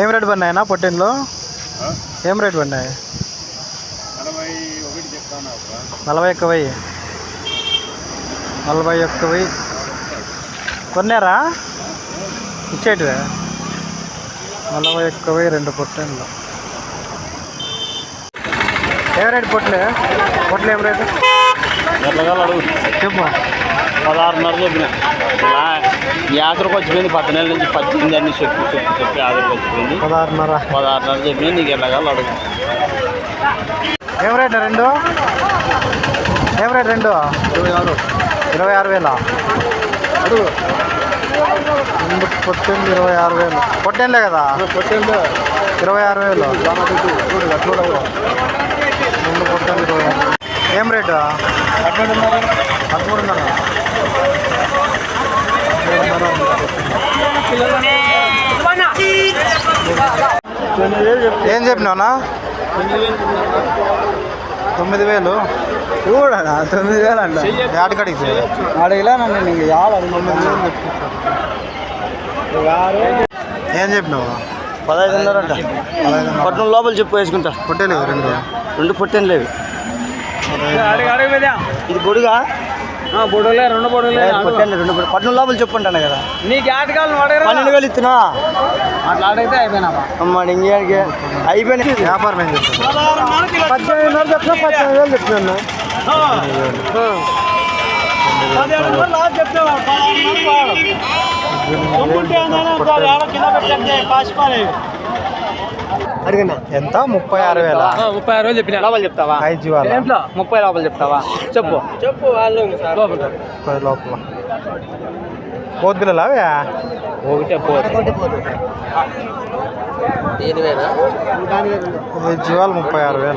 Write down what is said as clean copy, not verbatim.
ఏం రేటు పడినాయనా పొట్టెన్లు? ఏం రేటు పడినాయి? 41,000. 41,000 కొన్నారా? ఇచ్చేటివే 41,000 2 పొట్టెన్లు. ఏం రేటు పొట్లు ఏం రేటు చెప్పు? 16.5 చెప్పిన. యాత్రకు వచ్చిపోయింది 10 నెలల నుంచి 18 అన్ని చెప్పి యాత్రకు వచ్చిపోయింది. 16.5 చెప్పింది. నీకు ఎట్లాగాలి అడుగు. ఏం రేటు రెండు? ఏం రేటు రెండు? 26,000 అడుగు. రెండు పొట్టెన్లు 26,000. పొట్టెన్లే కదా? 26,000. రెండు పొట్టెన్లు 26,000. ఏం రేటు? 13,500. ఏం చెప్పినావునా? 9,000 చూడా? 9,000 అంట. ఆడికడికి అడిగిలేనండి. నీకు 9,000 ఏం చెప్పినావు? 15,500 అంట. 14 లోపల చెప్పు వేసుకుంటా. పొట్టేలు రెండు పొట్టేలు లేవు. ఇది బొడుగా? బొడలే 2 బొడలే పొట్టేలు 2 14 లోపల చెప్పు అంటాను కదా. నీకు ఆటగాళ్ళు 12,000 ఇస్తున్నా. అట్లా అడిగితే అయిపోయినా అమ్మ ఇంకేకి అయిపోయినా. వ్యాపారం ఏం చెప్తాను? 18,000 చెప్తున్నా. 15,000 చెప్తున్నాను. అడిగినా ఎంత? 36,000. 36,000 చెప్పిన. లోపల చెప్తావా? 5 జీవాల 30 లోపల చెప్తావా? చెప్పు వాళ్ళు 10 లోపల పోతు పిల్లలు అవే ఒకటే పోదు. 5 జీవాలు 36,000.